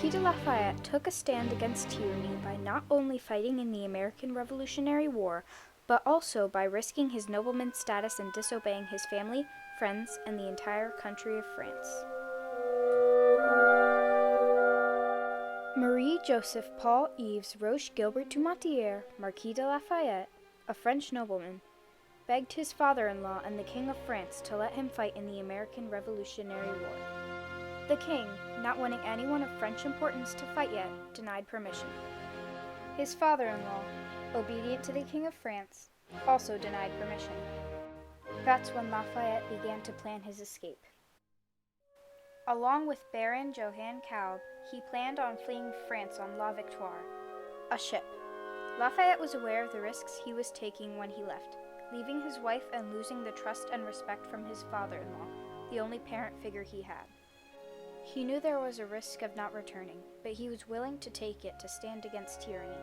Marquis de Lafayette took a stand against tyranny by not only fighting in the American Revolutionary War, but also by risking his nobleman's status and disobeying his family, friends, and the entire country of France. Marie-Joseph Paul Yves Roche Gilbert du Motier, Marquis de Lafayette, a French nobleman, begged his father-in-law and the King of France to let him fight in the American Revolutionary War. The king, not wanting anyone of French importance to fight yet, denied permission. His father-in-law, obedient to the King of France, also denied permission. That's when Lafayette began to plan his escape. Along with Baron Johann Kalb, he planned on fleeing France on La Victoire, a ship. Lafayette was aware of the risks he was taking when he left, leaving his wife and losing the trust and respect from his father-in-law, the only parent figure he had. He knew there was a risk of not returning, but he was willing to take it to stand against tyranny.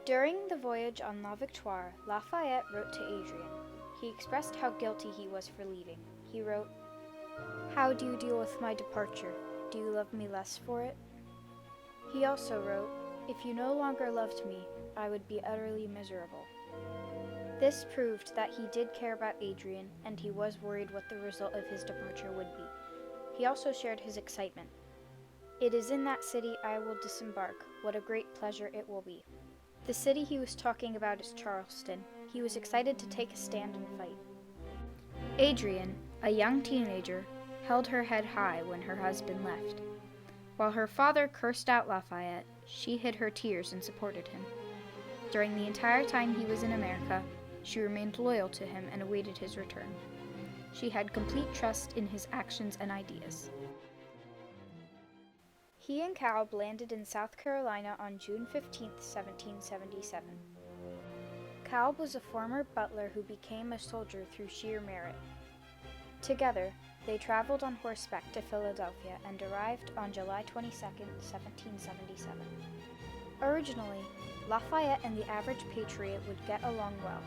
During the voyage on La Victoire, Lafayette wrote to Adrian. He expressed how guilty he was for leaving. He wrote, "How do you deal with my departure? Do you love me less for it?" He also wrote, "If you no longer loved me, I would be utterly miserable." This proved that he did care about Adrian, and he was worried what the result of his departure would be. He also shared his excitement. "It is in that city I will disembark. What a great pleasure it will be." The city he was talking about is Charleston. He was excited to take a stand and fight. Adrian, a young teenager, held her head high when her husband left. While her father cursed out Lafayette, she hid her tears and supported him. During the entire time he was in America, she remained loyal to him and awaited his return. She had complete trust in his actions and ideas. He and Kalb landed in South Carolina on June 15, 1777. Kalb was a former butler who became a soldier through sheer merit. Together, they traveled on horseback to Philadelphia and arrived on July 22, 1777. Originally, Lafayette and the average patriot would get along well.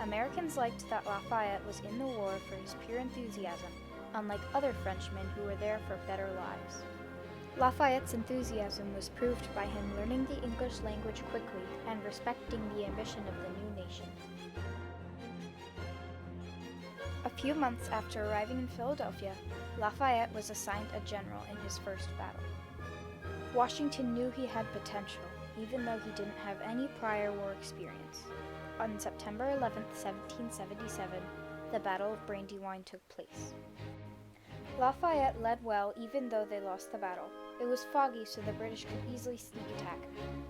Americans liked that Lafayette was in the war for his pure enthusiasm, unlike other Frenchmen who were there for better lives. Lafayette's enthusiasm was proved by him learning the English language quickly and respecting the ambition of the new nation. A few months after arriving in Philadelphia, Lafayette was assigned a general in his first battle. Washington knew he had potential, even though he didn't have any prior war experience. On September 11, 1777, the Battle of Brandywine took place. Lafayette led well even though they lost the battle. It was foggy, so the British could easily sneak attack.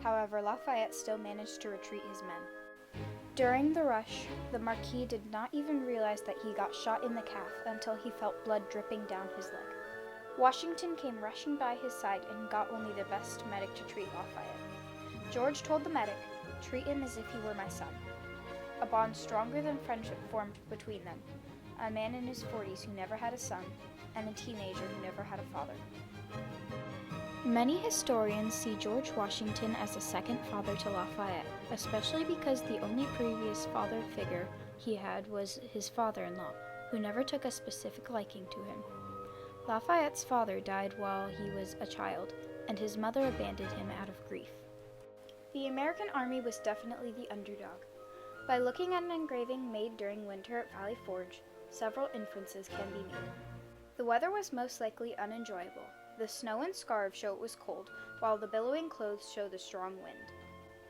However, Lafayette still managed to retreat his men. During the rush, the Marquis did not even realize that he got shot in the calf until he felt blood dripping down his leg. Washington came rushing by his side and got only the best medic to treat Lafayette. George told the medic, "Treat him as if he were my son." A bond stronger than friendship formed between them. A man in his 40s who never had a son, and a teenager who never had a father. Many historians see George Washington as a second father to Lafayette, especially because the only previous father figure he had was his father-in-law, who never took a specific liking to him. Lafayette's father died while he was a child, and his mother abandoned him out of grief. The American army was definitely the underdog. By looking at an engraving made during winter at Valley Forge, several inferences can be made. The weather was most likely unenjoyable. The snow and scarves show it was cold, while the billowing clothes show the strong wind.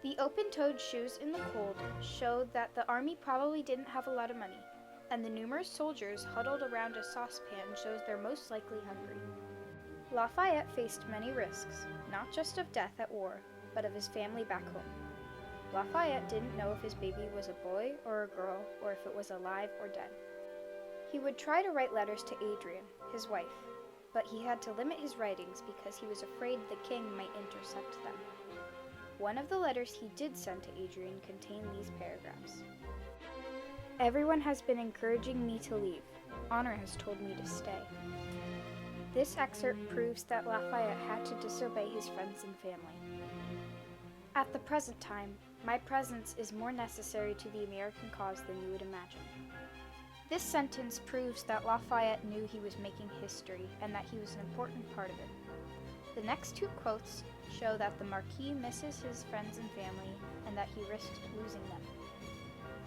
The open-toed shoes in the cold showed that the army probably didn't have a lot of money, and the numerous soldiers huddled around a saucepan shows they're most likely hungry. Lafayette faced many risks, not just of death at war, but of his family back home. Lafayette didn't know if his baby was a boy or a girl, or if it was alive or dead. He would try to write letters to Adrian, his wife, but he had to limit his writings because he was afraid the king might intercept them. One of the letters he did send to Adrian contained these paragraphs. "Everyone has been encouraging me to leave. Honor has told me to stay." This excerpt proves that Lafayette had to disobey his friends and family. "At the present time, my presence is more necessary to the American cause than you would imagine." This sentence proves that Lafayette knew he was making history and that he was an important part of it. The next two quotes show that the Marquis misses his friends and family and that he risked losing them.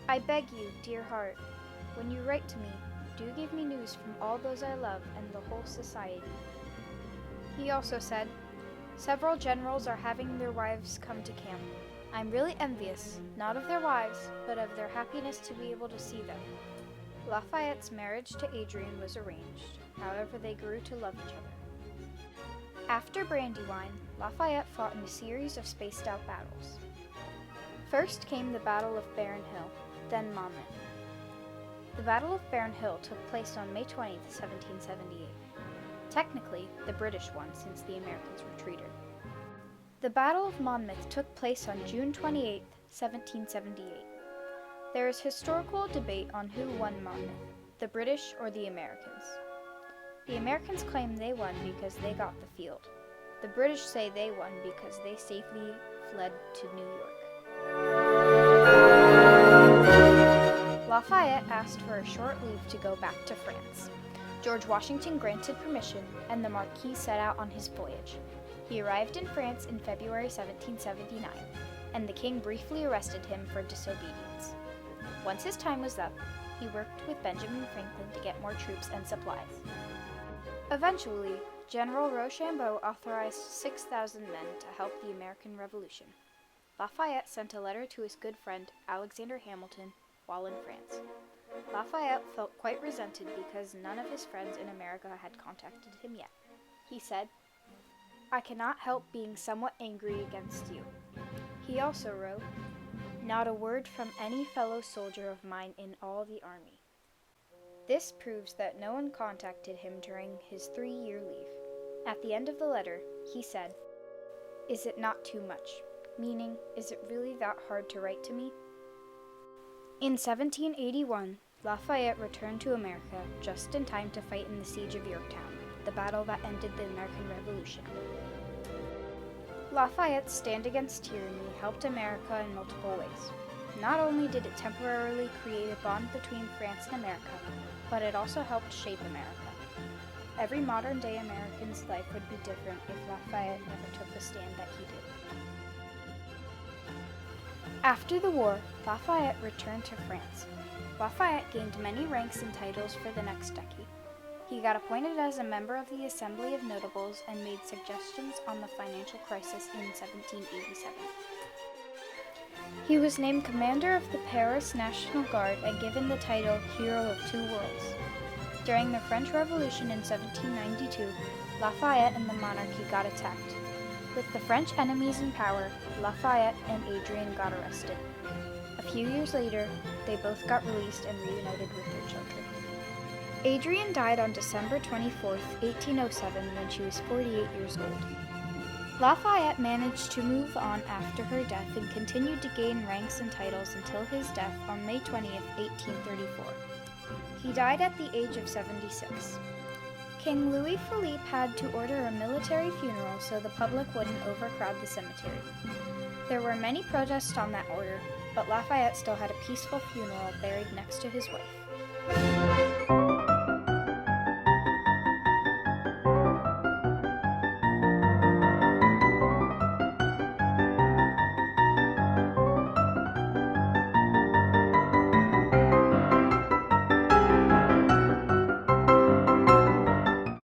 I beg you, dear heart, when you write to me, do give me news from all those I love and the whole society. He also said, several generals are having their wives come to camp. I'm really envious, not of their wives, but of their happiness to be able to see them. Lafayette's marriage to Adrian was arranged, however they grew to love each other. After Brandywine, Lafayette fought in a series of spaced-out battles. First came the Battle of Barren Hill, then Monmouth. The Battle of Barren Hill took place on May 20, 1778. Technically, the British won since the Americans retreated. The Battle of Monmouth took place on June 28, 1778. There is historical debate on who won Monmouth, the British or the Americans. The Americans claim they won because they got the field. The British say they won because they safely fled to New York. Lafayette asked for a short leave to go back to France. George Washington granted permission, and the Marquis set out on his voyage. He arrived in France in February 1779, and the king briefly arrested him for disobedience. Once his time was up, he worked with Benjamin Franklin to get more troops and supplies. Eventually, General Rochambeau authorized 6,000 men to help the American Revolution. Lafayette sent a letter to his good friend Alexander Hamilton while in France. Lafayette felt quite resented because none of his friends in America had contacted him yet. He said, I cannot help being somewhat angry against you. He also wrote, not a word from any fellow soldier of mine in all the army. This proves that no one contacted him during his 3-year leave. At the end of the letter, he said, is it not too much? Meaning, is it really that hard to write to me? In 1781, Lafayette returned to America just in time to fight in the Siege of Yorktown, the battle that ended the American Revolution. Lafayette's stand against tyranny helped America in multiple ways. Not only did it temporarily create a bond between France and America, but it also helped shape America. Every modern-day American's life would be different if Lafayette never took the stand that he did. After the war, Lafayette returned to France. Lafayette gained many ranks and titles for the next decade. He got appointed as a member of the Assembly of Notables and made suggestions on the financial crisis in 1787. He was named commander of the Paris National Guard and given the title Hero of Two Worlds. During the French Revolution in 1792, Lafayette and the monarchy got attacked. With the French enemies in power, Lafayette and Adrian got arrested. A few years later, they both got released and reunited with their children. Adrian died on December 24, 1807, when she was 48 years old. Lafayette managed to move on after her death and continued to gain ranks and titles until his death on May 20, 1834. He died at the age of 76. King Louis Philippe had to order a military funeral so the public wouldn't overcrowd the cemetery. There were many protests on that order, but Lafayette still had a peaceful funeral buried next to his wife.